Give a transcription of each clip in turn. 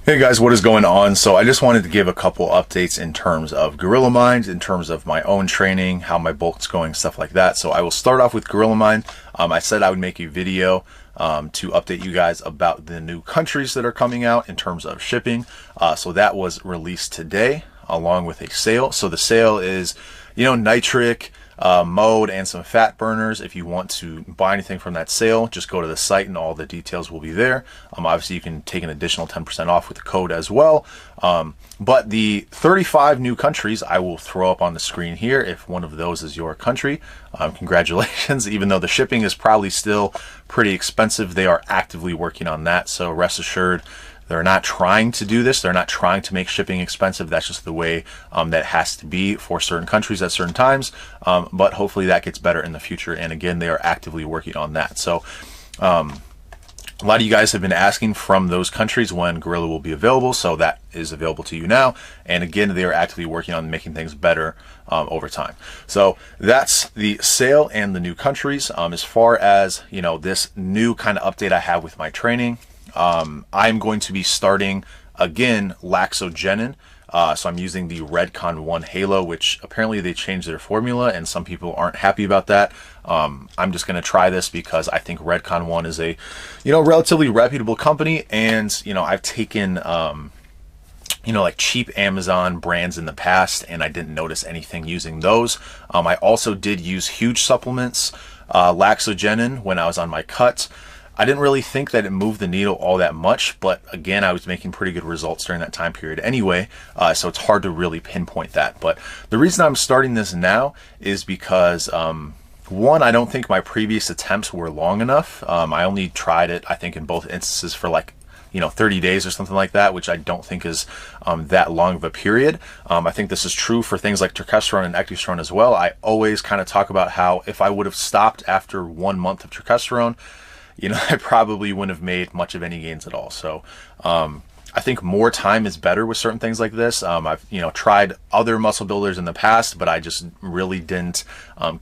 Hey guys, what is going on? So I just wanted to give a couple updates in terms of Gorilla Mind, in terms of my own training, how my bulk's going, stuff like that. So I will start off with Gorilla Mind. I said I would make a video to update you guys about the new countries that are coming out in terms of shipping. So that was released today along with a sale. So the sale is, nitric, mode, and some fat burners. If you want to buy anything from that sale, just go to the site and all the details will be there. Obviously you can take an additional 10% off with the code as well. But the 35 new countries I will throw up on the screen here. If one of those is your country, congratulations. Even though the shipping is probably still pretty expensive, they are actively working on that. So rest assured, they're not trying to do this. They're not trying to make shipping expensive. That's just the way that has to be for certain countries at certain times. But hopefully that gets better in the future. And again, they are actively working on that. So a lot of you guys have been asking from those countries when Gorilla will be available. So that is available to you now. And again, they are actively working on making things better over time. So that's the sale and the new countries. As far as, this new kind of update I have with my training, I'm going to be starting again Laxogenin. So I'm using the Redcon 1 Halo, which apparently they changed their formula and some people aren't happy about that. I'm just going to try this because I think Redcon 1 is a, relatively reputable company. And, I've taken, like cheap Amazon brands in the past and I didn't notice anything using those. I also did use huge supplements, Laxogenin, when I was on my cut. I didn't really think that it moved the needle all that much, but again, I was making pretty good results during that time period anyway, so it's hard to really pinpoint that. But the reason I'm starting this now is because, one, I don't think my previous attempts were long enough. I only tried it, I think, in both instances for 30 days or something like that, which I don't think is that long of a period. I think this is true for things like Turkesterone and Ecdysterone as well. I always kind of talk about how if I would have stopped after 1 month of Turkesterone, I probably wouldn't have made much of any gains at all. So I think more time is better with certain things like this. I've tried other muscle builders in the past, but I just really didn't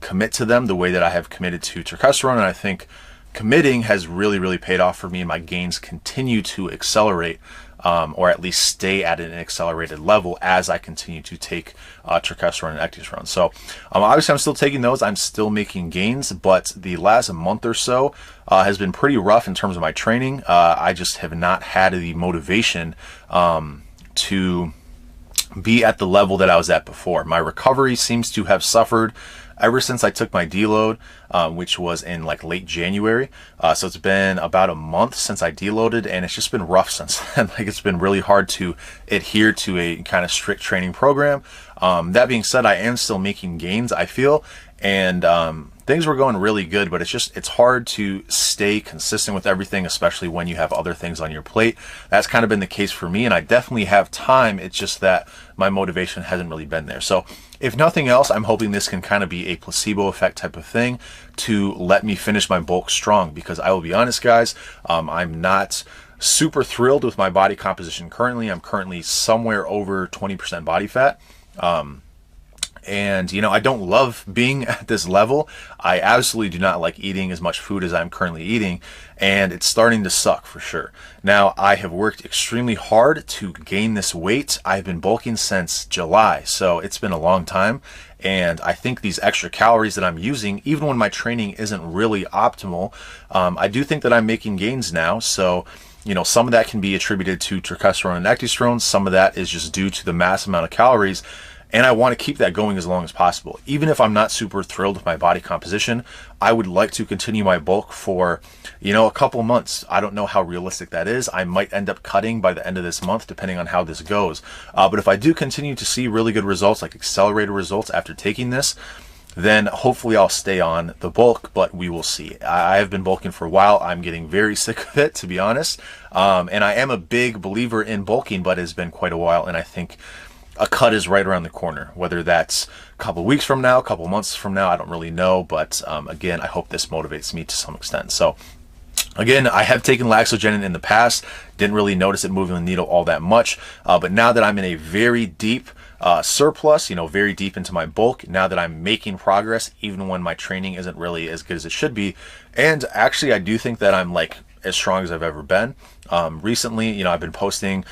commit to them the way that I have committed to Turkesterone. And I think committing has really paid off for me. My gains continue to accelerate, or at least stay at an accelerated level as I continue to take Turkesterone and Ecdysterone. So obviously I'm still taking those. I'm still making gains, but the last month or so has been pretty rough in terms of my training. I just have not had the motivation to be at the level that I was at before. My recovery seems to have suffered ever since I took my deload, which was in late January. So it's been about a month since I deloaded, and it's just been rough since then. It's been really hard to adhere to a kind of strict training program. That being said, I am still making gains, I feel, and things were going really good, but it's hard to stay consistent with everything, especially when you have other things on your plate. That's kind of been the case for me, and I definitely have time. It's just that my motivation hasn't really been there. So if nothing else, I'm hoping this can kind of be a placebo effect type of thing to let me finish my bulk strong, because I will be honest, guys, I'm not super thrilled with my body composition currently. I'm currently somewhere over 20% body fat. And, I don't love being at this level. I absolutely do not like eating as much food as I'm currently eating, and it's starting to suck for sure. Now, I have worked extremely hard to gain this weight. I've been bulking since July, so it's been a long time. And I think these extra calories that I'm using, even when my training isn't really optimal, I do think that I'm making gains now. So, some of that can be attributed to Turkesterone and Ecdysterone. Some of that is just due to the mass amount of calories. And I want to keep that going as long as possible. Even if I'm not super thrilled with my body composition, I would like to continue my bulk for, a couple months. I don't know how realistic that is. I might end up cutting by the end of this month, depending on how this goes. But if I do continue to see really good results, like accelerated results after taking this, then hopefully I'll stay on the bulk, but we will see. I have been bulking for a while. I'm getting very sick of it, to be honest. And I am a big believer in bulking, but it's been quite a while, and I think a cut is right around the corner. Whether that's a couple weeks from now, a couple months from now, I don't really know. But again, I hope this motivates me to some extent. So again, I have taken Laxogenin in the past, didn't really notice it moving the needle all that much. But now that I'm in a very deep surplus, very deep into my bulk, now that I'm making progress, even when my training isn't really as good as it should be. And actually, I do think that I'm as strong as I've ever been. Recently, I've been posting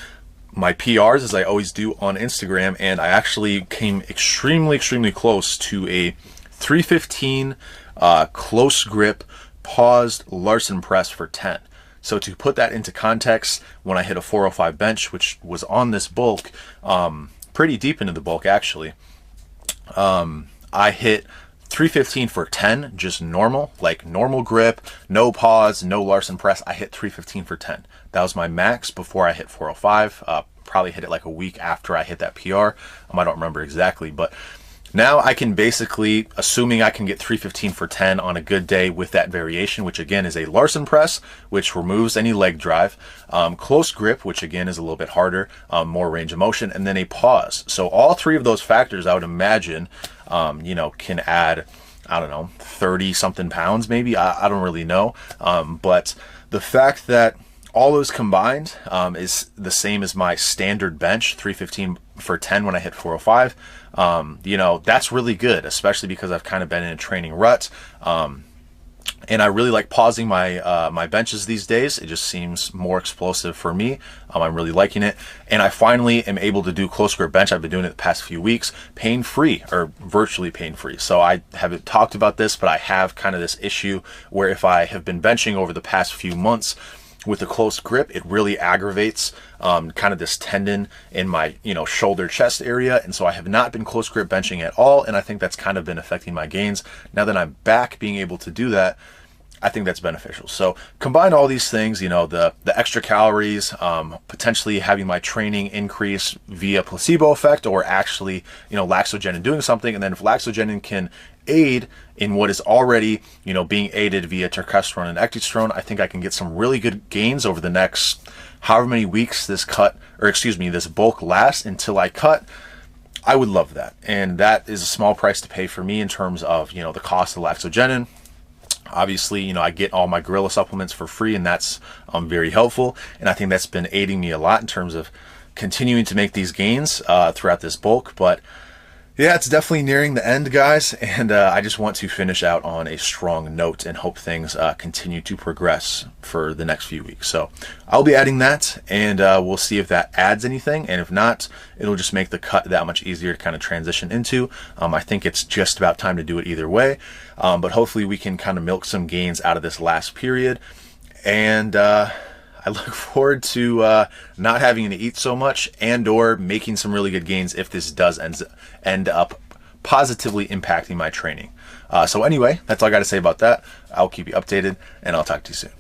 my PRs as I always do on Instagram, and I actually came extremely close to a 315 close grip paused Larson press for 10. So to put that into context, when I hit a 405 bench, which was on this bulk, pretty deep into the bulk actually, I hit 315 for 10, just normal, like normal grip, no pause, no Larson press. I hit 315 for 10. That was my max before I hit 405. Probably hit it like a week after I hit that PR. I don't remember exactly, but now I can basically, assuming I can get 315 for 10 on a good day with that variation, which again is a Larson press, which removes any leg drive, close grip, which again is a little bit harder, more range of motion, and then a pause. So all three of those factors, I would imagine, you know, can add, I don't know, 30 something pounds maybe. I don't really know. But the fact that all those combined is the same as my standard bench, 315 for 10 when I hit 405. You know, that's really good, especially because I've kind of been in a training rut. And I really like pausing my my benches these days. It just seems more explosive for me. I'm really liking it. And I finally am able to do close grip bench. I've been doing it the past few weeks, pain-free or virtually pain-free. So I haven't talked about this, but I have kind of this issue where if I have been benching over the past few months with a close grip, it really aggravates kind of this tendon in my, you know, shoulder chest area. And so I have not been close grip benching at all. And I think that's kind of been affecting my gains. Now that I'm back being able to do that, I think that's beneficial. So combine all these things, you know, the extra calories, potentially having my training increase via placebo effect, or actually, you know, Laxogenin doing something. And then if Laxogenin can aid in what is already, you know, being aided via Turkesterone and Ecdysterone, I think I can get some really good gains over the next however many weeks this this bulk lasts until I cut. I would love that. And that is a small price to pay for me in terms of, you know, the cost of Laxogenin. Obviously, you know, I get all my gorilla supplements for free, and that's very helpful. And I think that's been aiding me a lot in terms of continuing to make these gains throughout this bulk. But yeah, it's definitely nearing the end, guys, and I just want to finish out on a strong note and hope things continue to progress for the next few weeks. So I'll be adding that, and we'll see if that adds anything, and if not, it'll just make the cut that much easier to kind of transition into. I think it's just about time to do it either way, but hopefully we can kind of milk some gains out of this last period, and I look forward to not having to eat so much and or making some really good gains if this does end up positively impacting my training. So anyway, that's all I got to say about that. I'll keep you updated, and I'll talk to you soon.